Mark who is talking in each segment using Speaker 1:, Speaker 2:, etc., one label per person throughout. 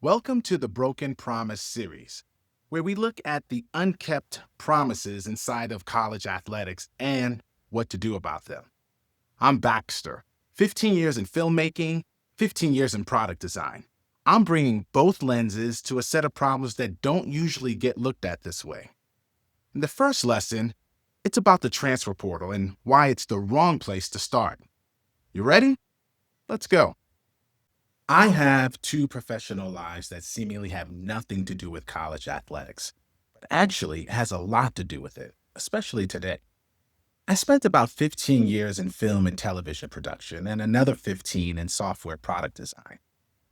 Speaker 1: Welcome to the Broken Promise series, where we look at the unkept promises inside of college athletics and what to do about them. I'm Baxter, 15 years in filmmaking, 15 years in product design. I'm bringing both lenses to a set of problems that don't usually get looked at this way. In the first lesson, it's about the transfer portal and why it's the wrong place to start. You ready? Let's go. I have two professional lives that seemingly have nothing to do with college athletics, but actually it has a lot to do with it, especially today. I spent about 15 years in film and television production and another 15 in software product design.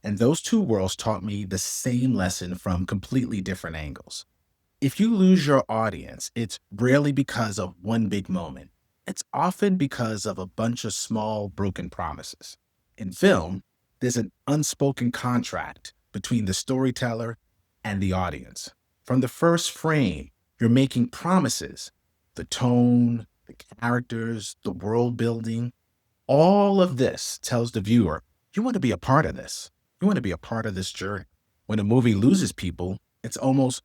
Speaker 1: And those two worlds taught me the same lesson from completely different angles. If you lose your audience, it's rarely because of one big moment. It's often because of a bunch of small, broken promises. In film, there's an unspoken contract between the storyteller and the audience. From the first frame, you're making promises. The tone, the characters, the world building, all of this tells the viewer, you want to be a part of this. You want to be a part of this journey. When a movie loses people, it's almost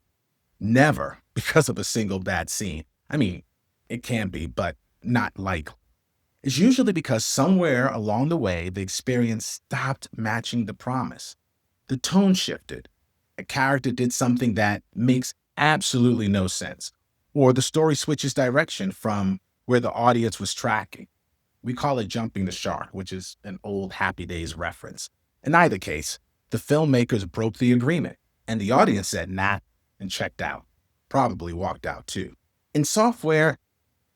Speaker 1: never because of a single bad scene. I mean, it can be, but not likely. It's usually because somewhere along the way, the experience stopped matching the promise. The tone shifted. A character did something that makes absolutely no sense, or the story switches direction from where the audience was tracking. We call it jumping the shark, which is an old Happy Days reference. In either case, the filmmakers broke the agreement, and the audience said nah and checked out. Probably walked out too. In software,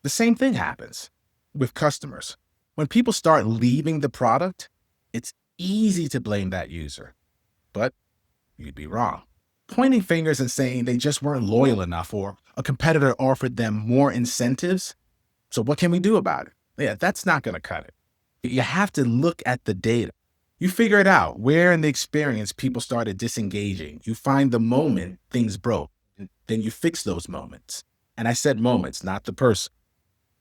Speaker 1: the same thing happens with customers. When people start leaving the product, it's easy to blame that user. But you'd be wrong. Pointing fingers and saying they just weren't loyal enough or a competitor offered them more incentives. So what can we do about it? Yeah, that's not going to cut it. You have to look at the data. You figure it out where in the experience people started disengaging. You find the moment things broke, and then you fix those moments. And I said moments, not the person.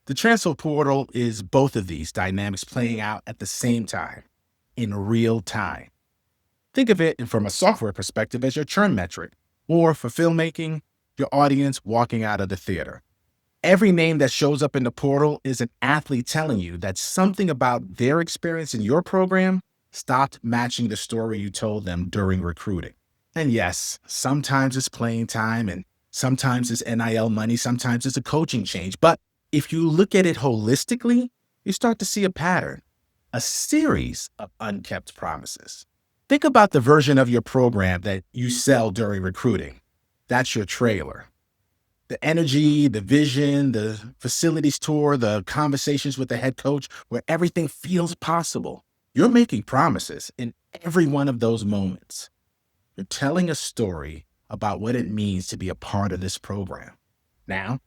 Speaker 1: The transfer portal is both of these dynamics playing out at the same time, in real time. Think of it from a software perspective as your churn metric, or for filmmaking, your audience walking out of the theater. Every name that shows up in the portal is an athlete telling you that something about their experience in your program stopped matching the story you told them during recruiting. And yes, sometimes it's playing time and sometimes it's NIL money, sometimes it's a coaching change. But if you look at it holistically, you start to see a pattern, a series of unkept promises. Think about the version of your program that you sell during recruiting. That's your trailer. The energy, the vision, the facilities tour, the conversations with the head coach, where everything feels possible. You're making promises in every one of those moments. You're telling a story about what it means to be a part of this program. Now,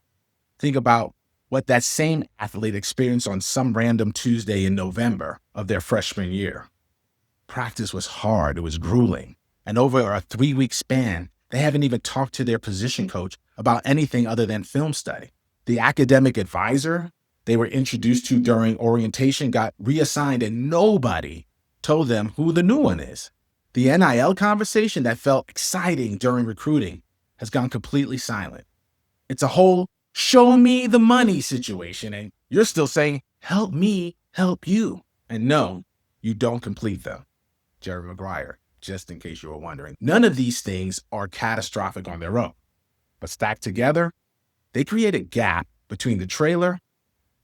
Speaker 1: think about what that same athlete experienced on some random Tuesday in November of their freshman year. Practice was hard, it was grueling. And over a 3-week span, they haven't even talked to their position coach about anything other than film study. The academic advisor they were introduced to during orientation got reassigned and nobody told them who the new one is. The NIL conversation that felt exciting during recruiting has gone completely silent. It's a whole show me the money situation, and you're still saying, help me help you. And no, you don't complete them. Jerry Maguire, just in case you were wondering. None of these things are catastrophic on their own, but stacked together, they create a gap between the trailer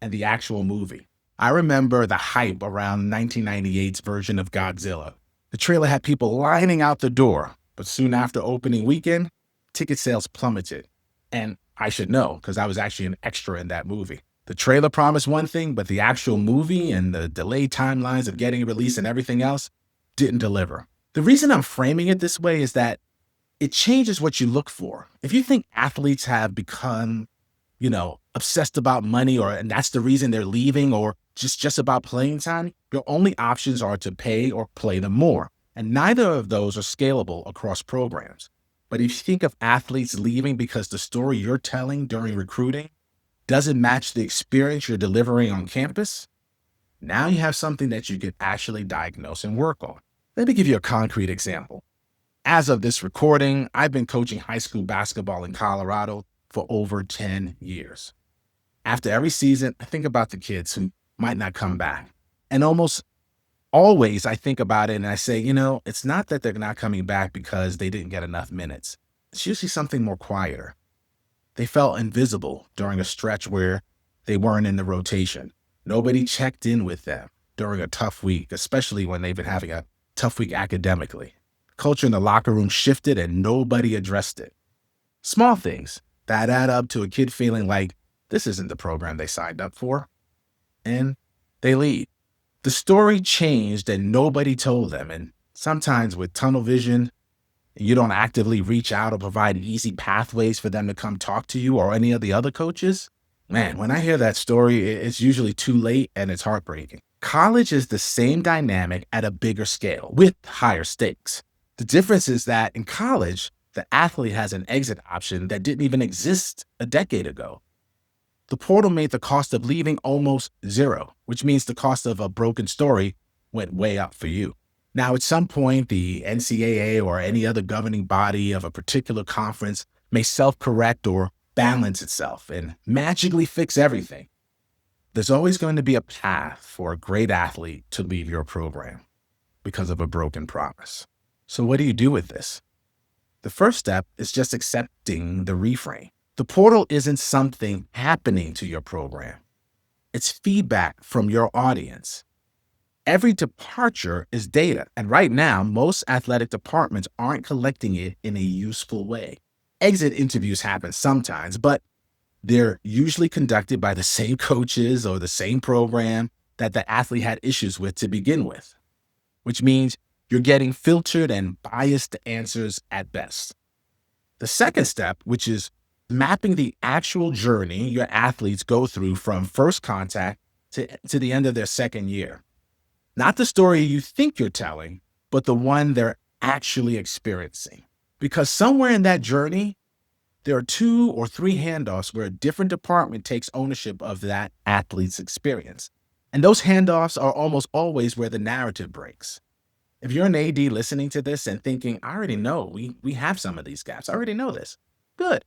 Speaker 1: and the actual movie. I remember the hype around 1998's version of Godzilla. The trailer had people lining out the door, but soon after opening weekend, ticket sales plummeted. And I should know, because I was actually an extra in that movie. The trailer promised one thing, but the actual movie and the delayed timelines of getting it released and everything else didn't deliver. The reason I'm framing it this way is that it changes what you look for. If you think athletes have become, obsessed about money, and that's the reason they're leaving, or just about playing time, your only options are to pay or play them more. And neither of those are scalable across programs. But if you think of athletes leaving because the story you're telling during recruiting doesn't match the experience you're delivering on campus, now you have something that you could actually diagnose and work on. Let me give you a concrete example. As of this recording, I've been coaching high school basketball in Colorado for over 10 years. After every season, I think about the kids who might not come back. And almost always I think about it and I say, it's not that they're not coming back because they didn't get enough minutes. It's usually something more quieter. They felt invisible during a stretch where they weren't in the rotation. Nobody checked in with them during a tough week, especially when they've been having a tough week academically. Culture in the locker room shifted and nobody addressed it. Small things that add up to a kid feeling like this isn't the program they signed up for. And they leave. The story changed and nobody told them. And sometimes with tunnel vision, you don't actively reach out or provide easy pathways for them to come talk to you or any of the other coaches. Man, when I hear that story, it's usually too late and it's heartbreaking. College is the same dynamic at a bigger scale with higher stakes. The difference is that in college, the athlete has an exit option that didn't even exist a decade ago. The portal made the cost of leaving almost zero, which means the cost of a broken story went way up for you. Now, at some point, the NCAA or any other governing body of a particular conference may self-correct or balance itself and magically fix everything. There's always going to be a path for a great athlete to leave your program because of a broken promise. So what do you do with this? The first step is just accepting the reframe. The portal isn't something happening to your program. It's feedback from your audience. Every departure is data, and right now, most athletic departments aren't collecting it in a useful way. Exit interviews happen sometimes, but they're usually conducted by the same coaches or the same program that the athlete had issues with to begin with, which means you're getting filtered and biased answers at best. The second step, which is mapping the actual journey your athletes go through from first contact to the end of their second year. Not the story you think you're telling, but the one they're actually experiencing. Because somewhere in that journey, there are 2 or 3 handoffs where a different department takes ownership of that athlete's experience. And those handoffs are almost always where the narrative breaks. If you're an AD listening to this and thinking, I already know, we have some of these gaps. I already know this. Good.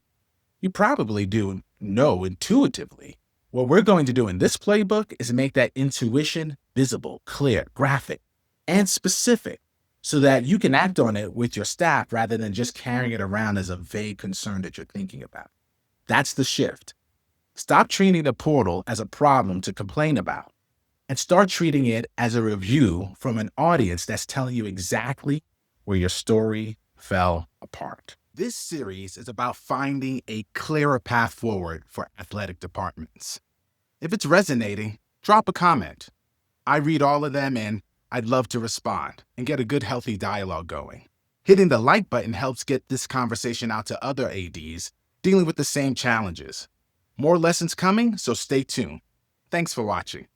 Speaker 1: You probably do know intuitively. What we're going to do in this playbook is make that intuition visible, clear, graphic, and specific so that you can act on it with your staff rather than just carrying it around as a vague concern that you're thinking about. That's the shift. Stop treating the portal as a problem to complain about and start treating it as a review from an audience that's telling you exactly where your story fell apart. This series is about finding a clearer path forward for athletic departments. If it's resonating, drop a comment. I read all of them and I'd love to respond and get a good, healthy dialogue going. Hitting the like button helps get this conversation out to other ADs dealing with the same challenges. More lessons coming, so stay tuned. Thanks for watching.